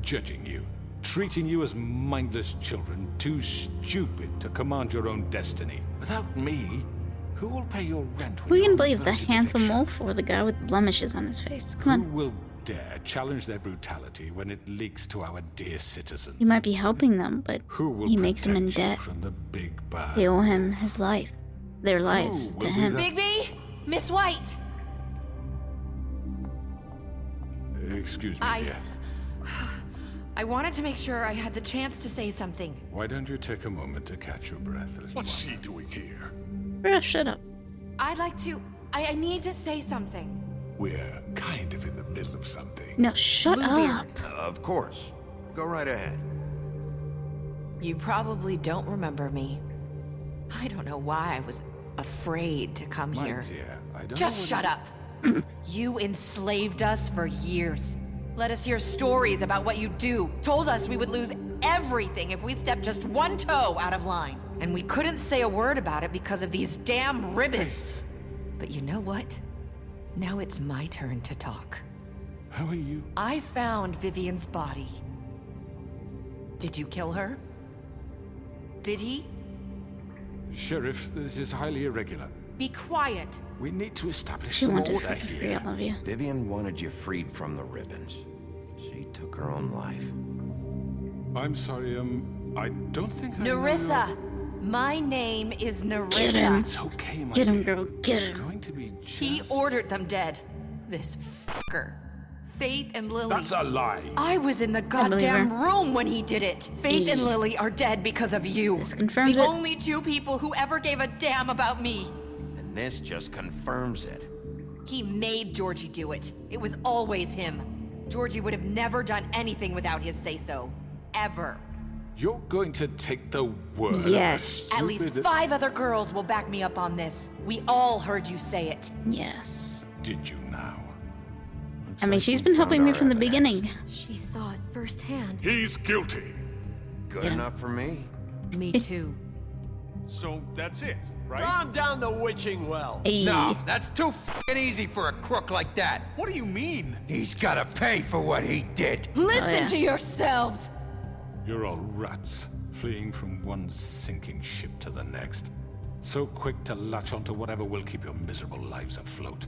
judging you, treating you as mindless children, too stupid to command your own destiny. Without me, who will pay your rent? When
Who
you're
can
on
believe the
verge of
handsome
eviction?
wolf or the guy with blemishes on his face? Come
Who
on.
will dare challenge their brutality when it leaks to our dear citizens?
You might be helping them, but
Who will
he makes them in
protect you
debt.
from the big bad?
They owe him his life. Their lives
Who
to
will be
him.
the-
Bigby! Miss White!
Excuse me, dear.
I wanted to make sure I had the chance to say something.
Why don't you take a moment to catch your breath a little
What's
longer?
she doing here?
Bro, shut up.
I'd like to... I need to say something.
We're kind of in the middle of something.
No, shut up.
Of course. Go right ahead.
You probably don't remember me. I don't know why I was afraid to come
My
here.
dear, I don't
Just
know what
shut up. You enslaved us for years. Let us hear stories about what you do. Told us we would lose everything if we stepped just one toe out of line. And we couldn't say a word about it because of these damn ribbons. But you know what? Now it's my turn to talk.
How are you?
I found Vivian's body. Did you kill her? Did he?
Sheriff, this is highly irregular.
Be quiet.
We need to establish
She
some
wanted
order
freaking free
here.
all of you.
Vivian wanted you freed from the ribbons. She took her own life.
I'm sorry, I don't think I know
Nerissa!
your-
My name is Nerissa.
Get him.
It's okay, my
Get him,
dear.
girl. Get
It's
him.
going to be
He
just-
ordered them dead. This fucker. Faith and Lily.
That's a lie.
I was in the
believe
goddamn
her.
room when he did it. Faith and
Eee.
Lily are dead because of you.
This confirms
the
it.
only two people who ever gave a damn about me.
And this just confirms it.
He made Georgie do it. It was always him. Georgie would have never done anything without his say-so. Ever.
You're going to take the word.
Yes.
At least 5 other girls will back me up on this. We all heard you say it.
Yes.
Did you now?
I mean, she's been helping me from the beginning.
She saw it firsthand.
He's guilty.
Good
Yeah.
enough for me.
Me too.
So that's it, right?
Throw him down the witching well.
Hey.
No, that's too f***ing easy for a crook like that.
What do you mean?
He's gotta pay for what he did.
Listen
yeah.
to yourselves!
You're all rats, fleeing from one sinking ship to the next. So quick to latch onto whatever will keep your miserable lives afloat.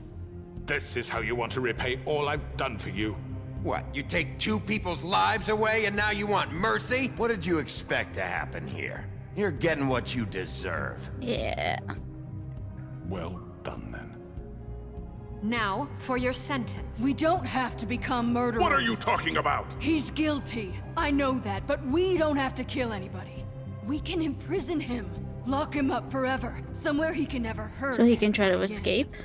This is how you want to repay all I've done for you.
What, you take 2 people's lives away and now you want mercy?
What did you expect to happen here? You're getting what you deserve.
Yeah.
Well done, then.
Now, for your sentence.
We don't have to become murderers.
What are you talking about?
He's guilty. I know that, but we don't have to kill anybody. We can imprison him. Lock him up forever. Somewhere he can never hurt.
So he can try to
again.
escape?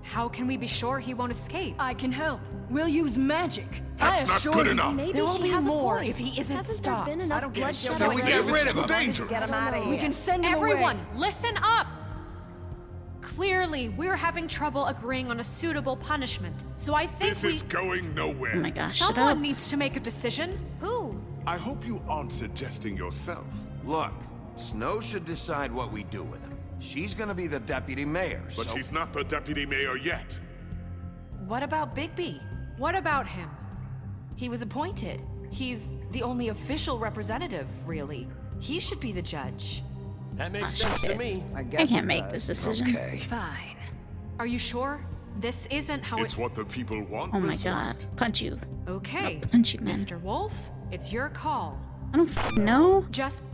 How can we be sure he won't escape?
I can help. We'll use magic.
That's
I
not
assure
good
you.
enough.
Maybe
There will
she
be
has
more
a point.
if he isn't
Hasn't
stopped.
there been enough bloodshed
So we
already?
get rid of him.
Too dangerous.
Get him out of here.
We can send him
Everyone,
away.
listen up! Clearly, we're having trouble agreeing on a suitable punishment, so I think
This is going nowhere.
Oh my gosh, shut
someone
up.
needs to make a decision.
Who?
I hope you aren't suggesting yourself.
Look, Snow should decide what we do with him. She's gonna be the deputy mayor,
But
so...
she's not the deputy mayor yet.
What about Bigby?
What about him?
He was appointed. He's the only official representative, really. He should be the judge.
That makes
Oh,
sense to
shit.
me.
I can't make this decision.
Okay.
Fine.
Are you sure? This isn't how
It's what the people want.
Oh my
Liz.
god. Punch you.
Okay.
I'll punch you, man.
Mr. Wolf, it's your call.
I don't fucking know.
Just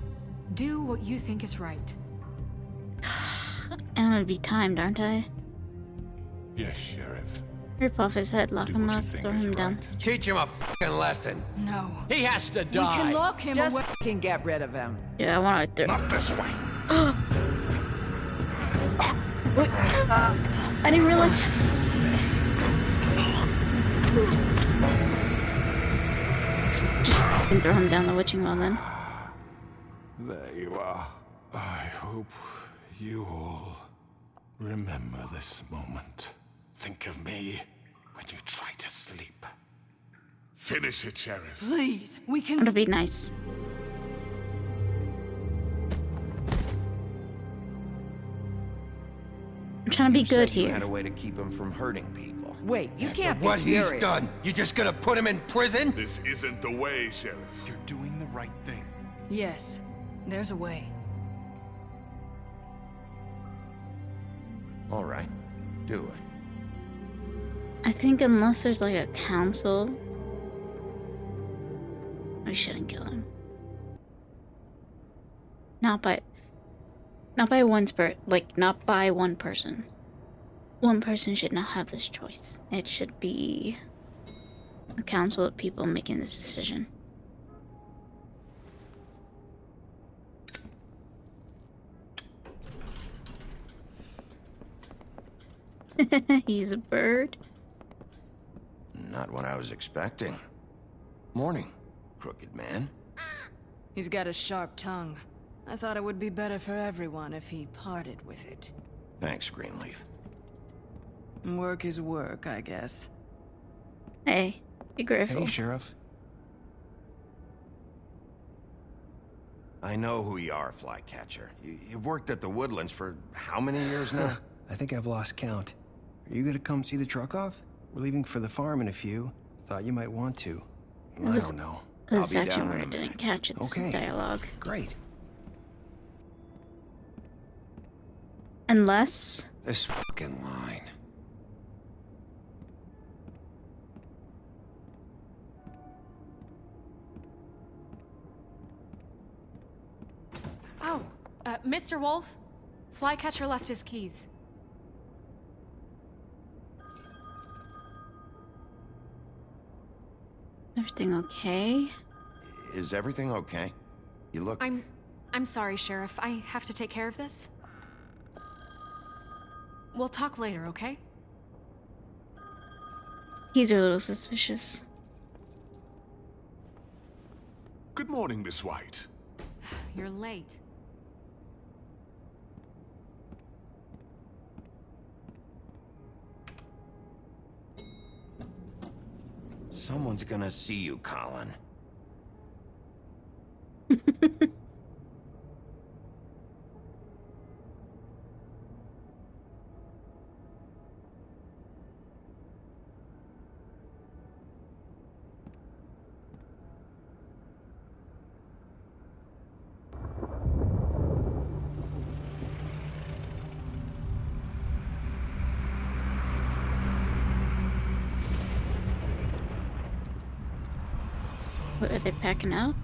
do what you think is right.
And I'm gonna be timed, aren't I?
Yes, Sheriff.
Rip off his head, lock
Do
him
what you
up,
think
throw
is
him down.
right.
Teach him a f***ing lesson.
No.
He has to
We
die.
can lock him
Just
away.
f***ing get rid of him.
Yeah, I want to.
Not this way.
Wait. I didn't realize. Just fucking throw him down the witching well then.
There you are. I hope you all remember this moment. Think of me when you try to sleep.
Finish it, Sheriff.
Please, we can.
I'm gonna be nice. I'm trying to be good
You had
here.
a way to keep him from hurting people.
Wait, you can't be
What
serious.
he's done, you just gonna put him in prison?
This isn't the way, Sheriff.
You're doing the right thing.
Yes, there's a way.
All right, do it.
I think unless there's like a council, we shouldn't kill him. Not by one not by one person. One person should not have this choice. It should be a council of people making this decision. He's a bird.
Not what I was expecting. Morning, crooked man.
He's got a sharp tongue. I thought it would be better for everyone if he parted with it.
Thanks, Greenleaf.
Work is work, I guess.
Hey, be grateful.
Hey, Sheriff.
I know who you are, Flycatcher. You've worked at the Woodlands for how many years now?
I think I've lost count. Are you gonna come see the truck off? We're leaving for the farm in a few. Thought you might want to. I don't know.
The section where I didn't catch its
Okay.
dialogue.
Great.
Unless...
This fucking line.
Oh, Mr. Wolf? Flycatcher left his keys.
Everything okay?
Is everything okay? You look...
I'm sorry, Sheriff. I have to take care of this. We'll talk later, okay?
He's a little suspicious.
Good morning, Miss White.
You're late.
Someone's gonna see you, Colin.
What, are they packing up?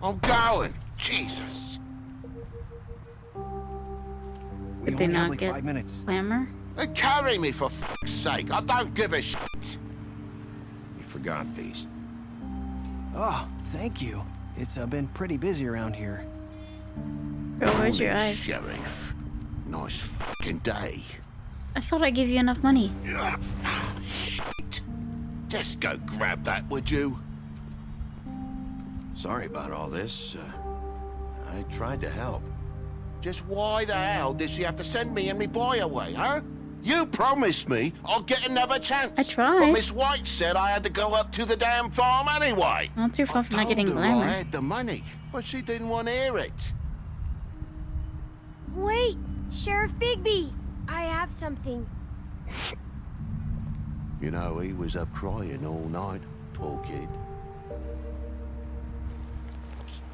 I'm going! Jesus!
Did they not get
5 minutes.
Glamour?
Carry me for fuck's sake! I don't give a shit! You forgot these.
Oh, thank you. It's been pretty busy around here.
Bro, where's your eyes?
Sheriff. Nice fucking day.
I thought I gave you enough money.
Shit. Just go grab that, would you? Sorry about all this. I tried to help. Just why the hell did she have to send me and me boy away, huh? You promised me I'll get another chance.
I tried.
But Miss White said I had to go up to the damn farm anyway.
Not your fault for not getting
I
Glamour.
had the money, but she didn't want to hear it.
Wait, Sheriff Bigby! I have something.
You know, he was up crying all night, poor kid.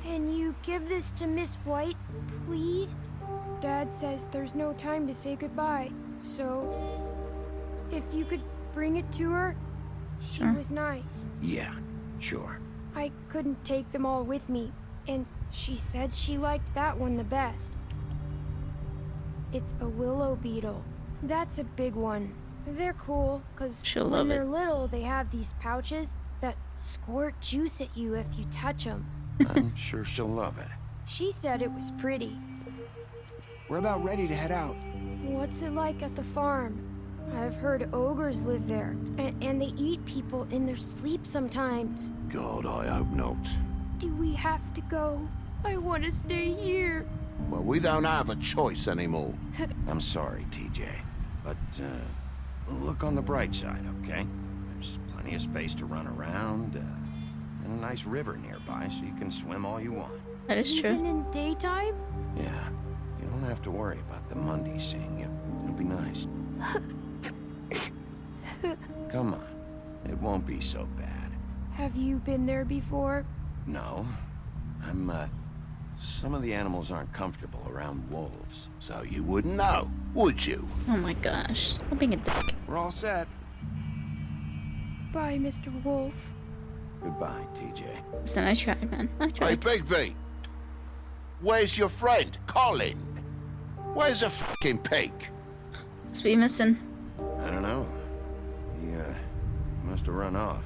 Can you give this to Miss White, please? Dad says there's no time to say goodbye, so if you could bring it to her, she was nice.
Yeah, sure.
I couldn't take them all with me, and she said she liked that one the best. It's a willow beetle. That's a big one. They're cool, because
She'll
when
love
they're
it.
little, they have these pouches that squirt juice at you if you touch them.
I'm sure she'll love it.
She said it was pretty.
We're about ready to head out.
What's it like at the farm? I've heard ogres live there, and they eat people in their sleep sometimes.
God, I hope not.
Do we have to go? I want to stay here.
Well, we don't have a choice anymore. I'm sorry, TJ, but look on the bright side, okay? There's plenty of space to run around, and a nice river nearby, so you can swim all you want.
That is
Even
true.
in daytime?
Yeah, you don't have to worry about the Monday seeing you. It'll be nice. Come on, it won't be so bad.
Have you been there before?
No, some of the animals aren't comfortable around wolves, so you wouldn't know, would you?
Oh my gosh. Stop being a dick.
We're all set.
Bye, Mr. Wolf.
Goodbye, TJ.
Listen, I tried, man. I
Hey,
tried.
Bigby! Where's your friend, Colin? Where's the fucking pig?
Must be missing.
I don't know. He, must have run off.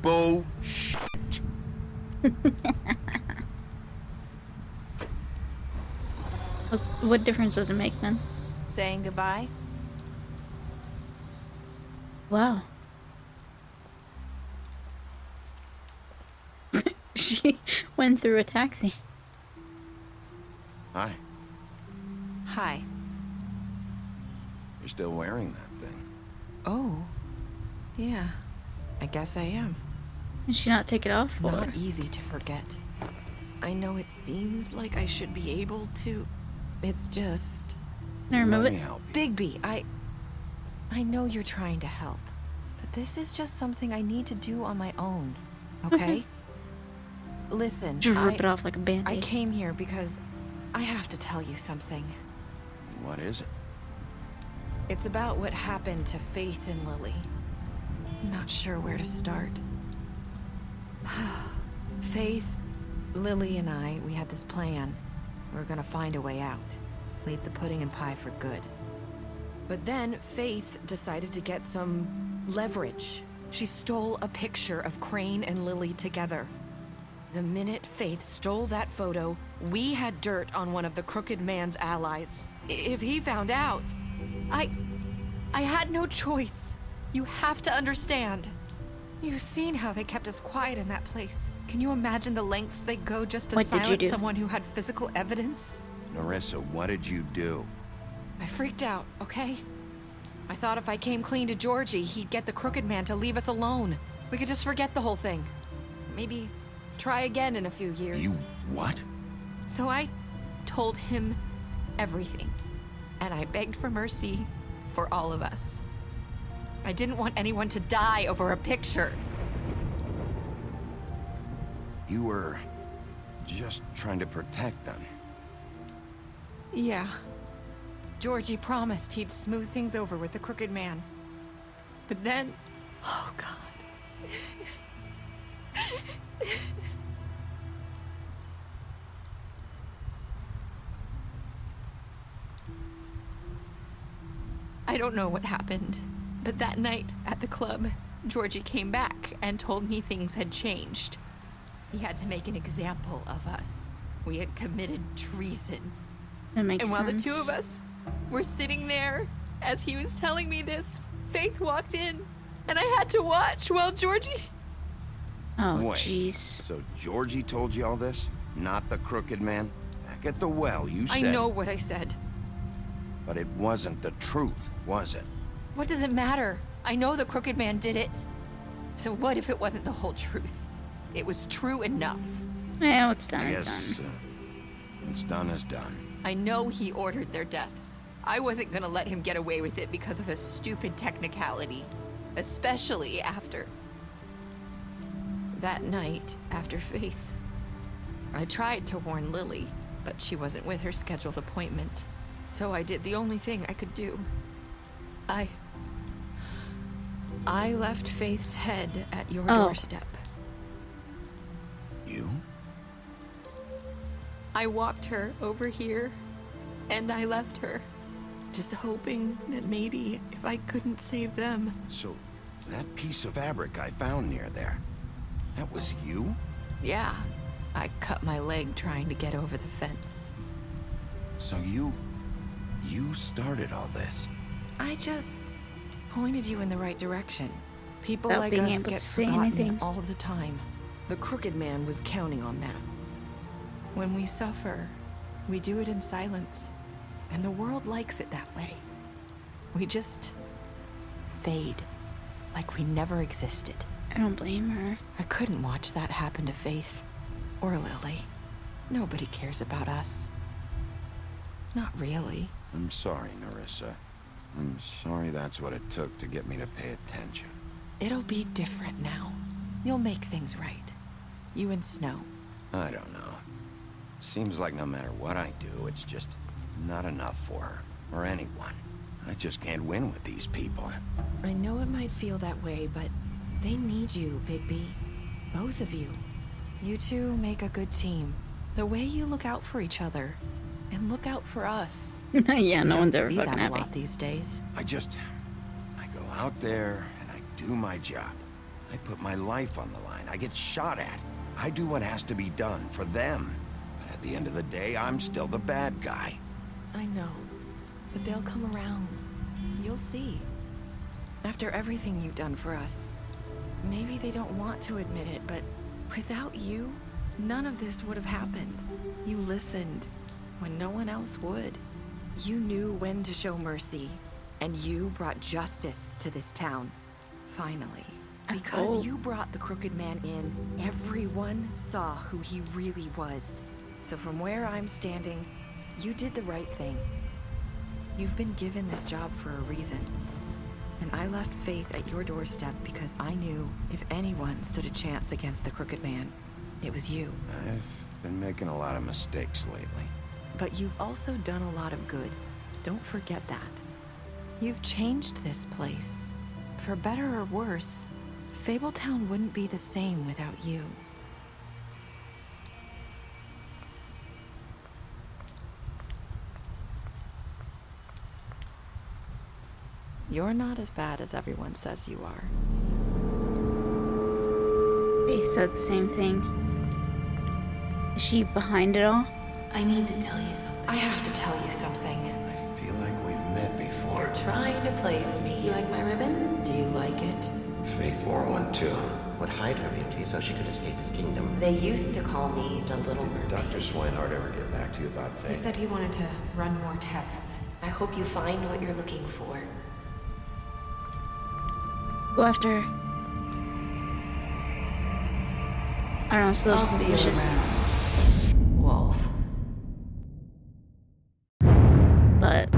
Bullshit!
What difference does it make, man?
Saying goodbye?
Wow. She went through a taxi.
Hi.
Hi.
You're still wearing that thing.
Oh. Yeah. I guess I am.
Did she not take it off?
It's
Or?
not easy to forget. I know it seems like I should be able to. It's just...
Can I remove
Let
it?
me help you.
Bigby, I know you're trying to help, but This is just something I need to do on my own, okay? Listen,
Just rip it off like a band-aid.
I came here because I have to tell you something.
What is it?
It's about what happened to Faith and Lily. Not sure where to start. Faith, Lily, and I, we had this plan. We were gonna find a way out. Leave the pudding and pie for good. But then Faith decided to get some leverage. She stole a picture of Crane and Lily together. The minute Faith stole that photo, we had dirt on one of the Crooked Man's allies. If he found out, I had no choice. You have to understand. You've seen how they kept us quiet in that place. Can you imagine the lengths they go just to silence someone who had physical evidence?
Narissa, what did you do?
I freaked out, okay? I thought if I came clean to Georgie, he'd get the Crooked Man to leave us alone. We could just forget the whole thing. Maybe try again in a few years.
You what?
So I told him everything. And I begged for mercy for all of us. I didn't want anyone to die over a picture.
You were just trying to protect them.
Yeah. Georgie promised he'd smooth things over with the Crooked Man. But then... Oh, God. I don't know what happened, but that night at the club, Georgie came back and told me things had changed. He had to make an example of us. We had committed treason.
That makes sense.
And while the two of us were sitting there, as he was telling me this, Faith walked in, and I had to watch while Georgie...
Oh,
wait,
jeez.
So Georgie told you all this? Not the Crooked Man? Back at the well, you said...
I know what I said.
But it wasn't the truth, was it?
What does it matter? I know the Crooked Man did it. So what if it wasn't the whole truth? It was true enough.
Yeah, what's done
I
is
guess,
done.
What's done is done.
I know he ordered their deaths. I wasn't gonna let him get away with it because of a stupid technicality. Especially after... that night, after Faith. I tried to warn Lily, but she wasn't with her scheduled appointment. So I did the only thing I could do. I left Faith's head at your doorstep.
You?
I walked her over here, and I left her. Just hoping that maybe if I couldn't save them...
So, that piece of fabric I found near there, that was you?
Yeah. I cut my leg trying to get over the fence.
So you started all this?
I just pointed you in the right direction. People
Without
like
being
us
able
get
to say
forgotten
anything.
all the time. The Crooked Man was counting on that. When we suffer, we do it in silence. And the world likes it that way. We just fade, like we never existed.
I don't blame her.
I couldn't watch that happen to Faith or Lily. Nobody cares about us. Not really.
I'm sorry, Narissa. I'm sorry that's what it took to get me to pay attention.
It'll be different now. You'll make things right. You and Snow.
I don't know. Seems like no matter what I do, it's just not enough for her, or anyone. I just can't win with these people.
I know it might feel that way, but they need you, Bigby. Both of you. You two make a good team. The way you look out for each other, and look out for us.
Yeah, no one's ever
see
fucking
that
happy.
a lot these days.
I go out there and I do my job. I put my life on the line. I get shot at. I do what has to be done for them. But at the end of the day, I'm still the bad guy.
I know, but they'll come around. You'll see. After everything you've done for us, maybe they don't want to admit it, but without you, none of this would have happened. You listened when no one else would. You knew when to show mercy, and you brought justice to this town. Finally. Because you brought the Crooked Man in, everyone saw who he really was. So from where I'm standing, you did the right thing. You've been given this job for a reason.
And I left Faith at your doorstep because I knew if anyone stood a chance against the Crooked Man, it was you.
I've been making a lot of mistakes lately.
But you've also done a lot of good. Don't forget that. You've changed this place. For better or worse, Fabletown wouldn't be the same without you. You're not as bad as everyone says you are.
They said the same thing. Is she behind it all?
I need to tell you something. I have to tell you something.
I feel like we've met before.
You're trying to place me. You like my ribbon? Do you like it?
Faith wore one too. Would hide her beauty so she could escape his kingdom.
They used to call me the Little Mermaid.
Did Dr. Swinehart ever get back to you about Faith?
He said he wanted to run more tests.
I hope you find what you're looking for.
Go after her. I don't know, so
I'll see you around, Wolf.
But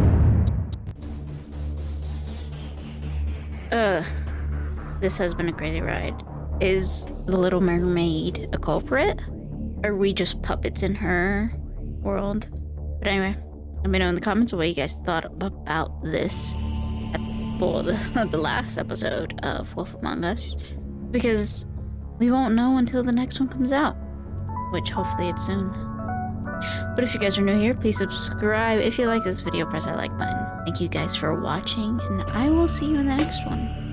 this has been a crazy ride. Is the Little Mermaid a culprit? Are we just puppets in her world? But anyway, let me know in the comments what you guys thought about this. Well, the last episode of Wolf Among Us, because we won't know until the next one comes out, which hopefully it's soon. But if you guys are new here, please subscribe. If you like this video, press that like button. Thank you guys for watching, and I will see you in the next one.